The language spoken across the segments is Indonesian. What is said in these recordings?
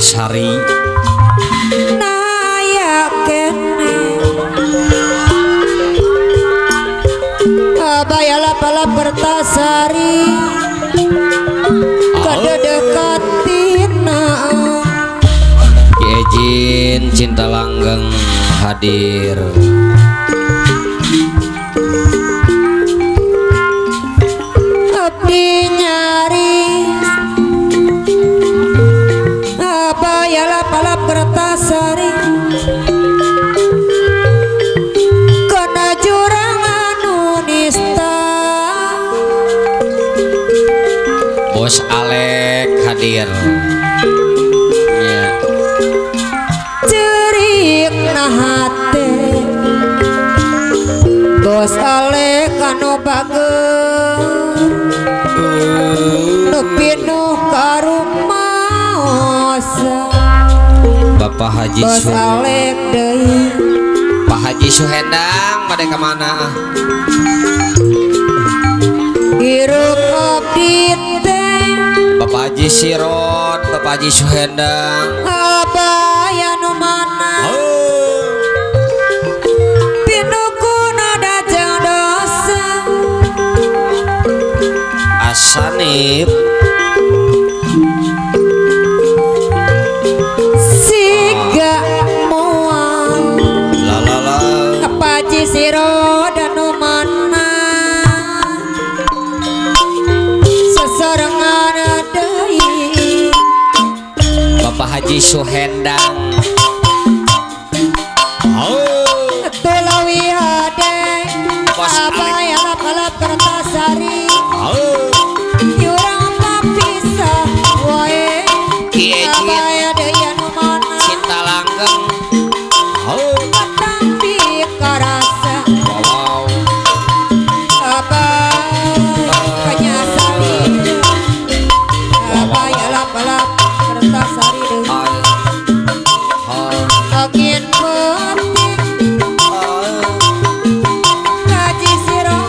Kertasari naya kene abayala pala Kertasari kada dekatina Ki Cinta Langgeng hadir. abdi nyari abayala pala Kertasari kana jurang anu nista Bos Alek hadir ya. cerik na hate Bos Alek anu bager nu pinuh karumaosa Bapak Haji Bos Alek deui Pak Haji Suhendang pada kemana? hirup abdi teh Bapak Haji Sirot, Bapak Haji Suhendang. abaya nu mana pinukuna dajang dosa Asanip siga moal lalala Paji siro danu mana sesorangan deui Bapak Haji Suhendang. tulawi hade Bos abaya lapalap Kertasari yurang papisah wae Ki abaya deui anu mana Cinta Langgeng. tapi karasa Wow. abaya kanyasari abaya lapalap Kertasari deui Akin penting kaji siro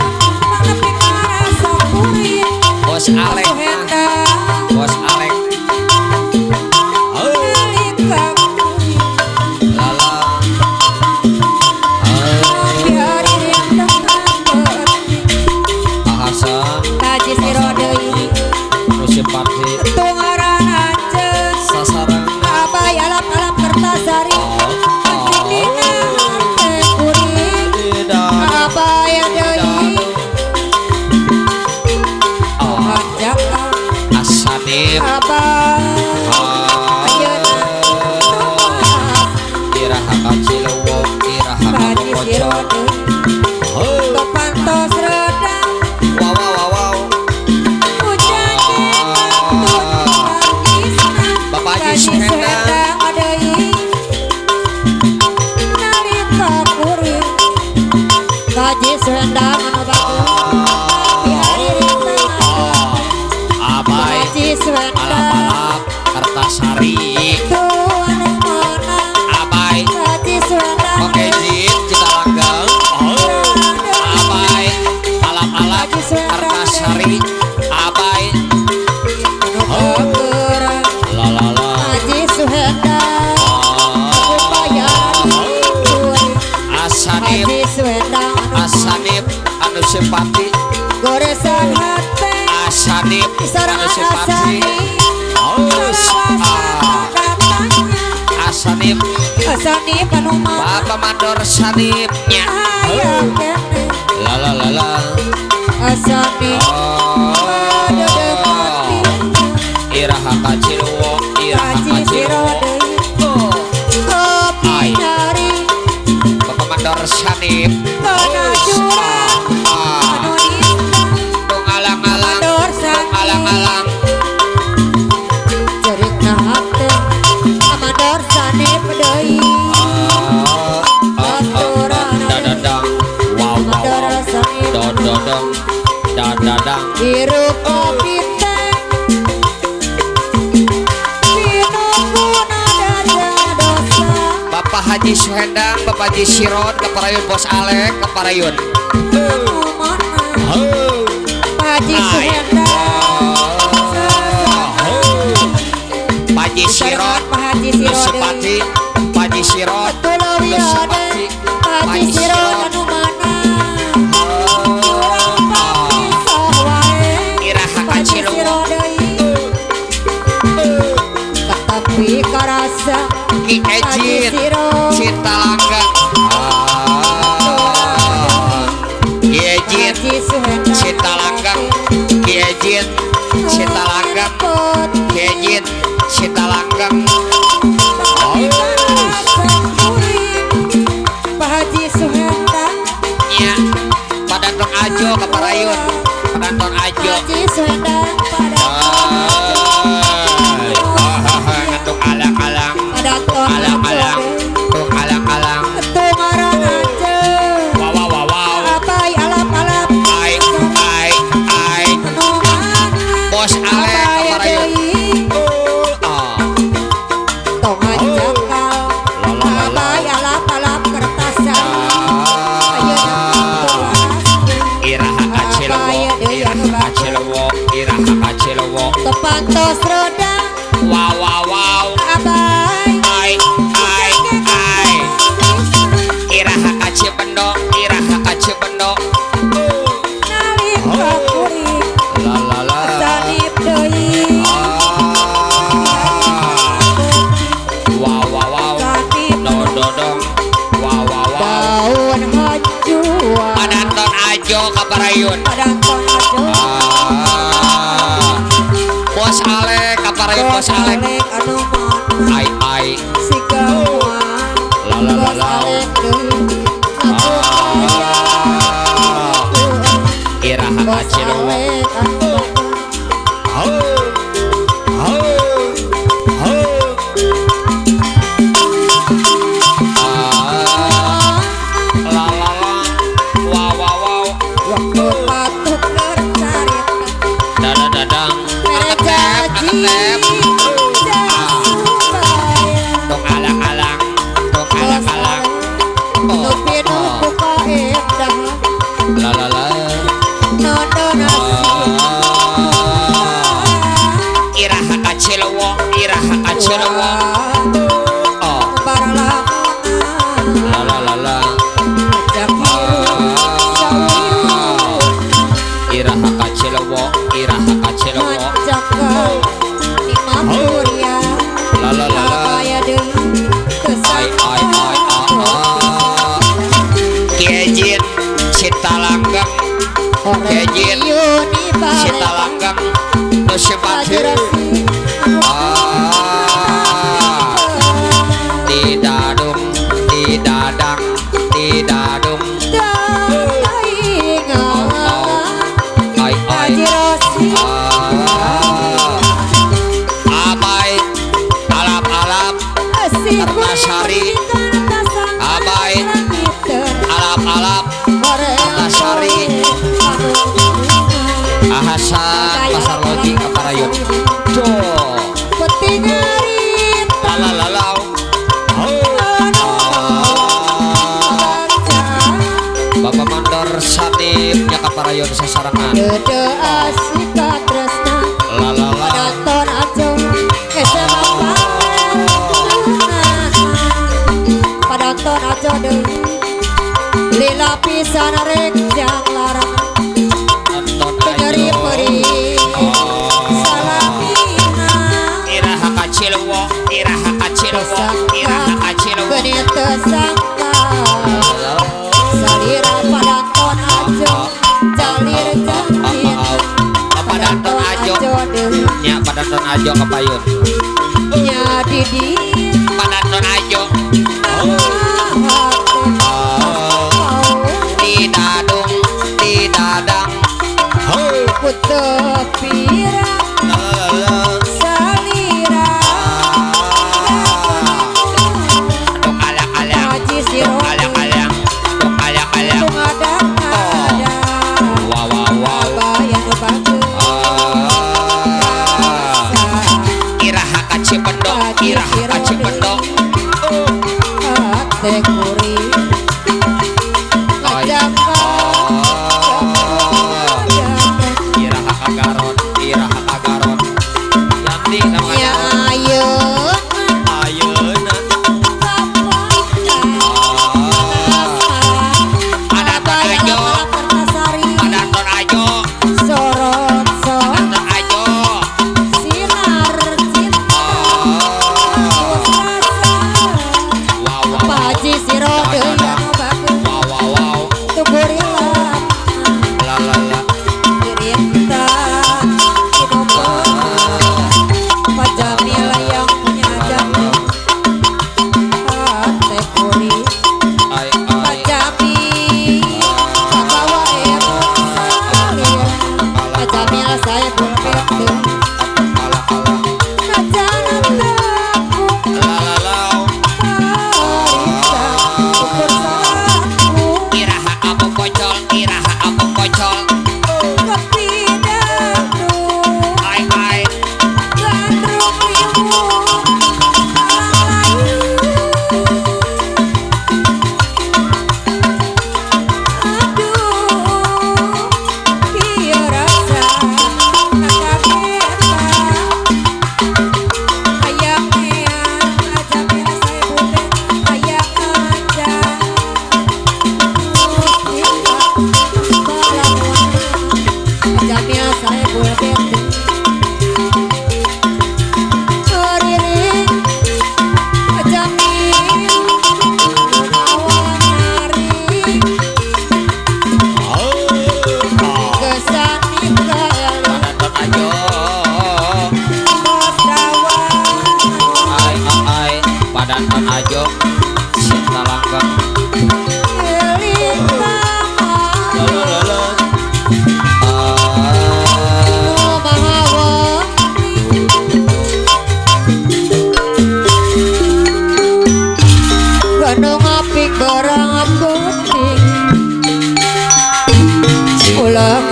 panepi karasa kuring Bos Alek. Bos Alek. nalika Lala. di hari rindang penting Ahasa. kaji siro deui Musim parti. tungaran anjeun Sasaran. abaya lapalap Kertasari dina hate kuring Tidak. abaya deui hanjaka Asanip. abaya Iraha Kacilewo. Iraha kaji siro Kakocor. deui kepantos redang Wow wow wow. hujan dikantun kisna Bapak Haji kaji Suhendang. sedang adeui nalika kuring kaji sedang anu bagus di hari rindang Abai. kaji sedang Alap-alap Kertasari. tuan mana Abai. kaji sedang Oke Jin Cinta Langgeng. Abai. Alap-alap Kertasari. Abai. Bageran Lalala. Haji Suhendang Bayani kuring Asanip. Haji Suhendang Asanip anu simpati. goresan hate Asanip sareng anu simpati. Asanip. Asani panuma Bapak Mandor Sanipnya. aya kene Lalalala. Asani dedekati Iraha Kacilewo. Iraha Haji siro Kacilewo. deui kopi nyari Bapak Mandor Sanip. kana jurang anu indah Alang-alang. mandor sani Alang-alang. cerik na hate amandor sani deui Dadadang. Wow wow amandor wow. sani Dododong. Dadadang. hirup kopi teh pinungguna dajang dosa Bapak Haji Suhendang, Bapak Haji Sirot, Keparayun Bos Alek, Keparayun. anu mana Haji Suhendang Haji Sirot Pak Haji Sirot Sepati Haji Sirot Tulawi Sepati Haji Sirot anu mana Iraha Kacilewo tapi karasa Ki Ejin Cinta Langgeng Ki Ejin Cinta Langgeng Ki Ejin Cinta Langgeng Ki Ejin Cinta Langgeng Pak Haji Suhendang nya Padanton Ajo Kaparayun Padanton Ajo Haji Suhendang pada ngantuk alang-alang alang-alang tung alang-alang Tumaran aja wow Abai alap-alap ai Bos Alek Kaparayun Tong ajakal Abai alap-alap kertasan Iraha Kacilewo Iraha Kacilewo Tepantos roda wow Abai ai Iraha Kacibendo Iraha Kacibendo Nalika kuring la Sanip deui wow Sanip dodong wow daun hajuan Padanton Ajo Kaparayun Padanton aja Bos Alek Kaparayun Bos Alek anu mana ai Sigawan la Bos Alek deui Iraha Bos Kacilewo Alek anu wow waktu patuk kercarita dadang Mereka aketep tung alang-alang Nupi nuku kaendah la Nodo nasi Iraha Kacilewo oh Baralamunan la Jakiru Iraha Kacilewo Manjakal Nimampuria la Abaya deui ai Ki Ejin Cinta Langgeng Ejin Cinta Langgeng nu sepati Tidadung Tidadang Tidadung ai abai alap-alap Kertasari abai alap-alap Kertasari Ahasan Pasar Loji Kaparayun tuh lalalau Bapak Mandor Sanipnya Kaparayun sasarangan Dede asik tresna lalala Padanton aja SMA Padanton aja deui Lila pisan rek jang larang nonton Penyeri ayo peri Salamina Iraha Kacilewo Geni tersangka Salira padanton aja Jalir jantin Padanton Ajo deui nya Padanton Ajo Kapayun Nya didi Padanton Ajo Tidadung Tidadang Putu pirang salira Tung alang-alang Haji Sirot alang-alang Tungadang ada wow Bayang bagus Iraha Kacibendo Hati kuri Iraha Kagaron Yanti namanya Ya ayo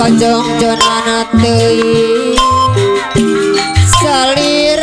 kojong jonana teuing salira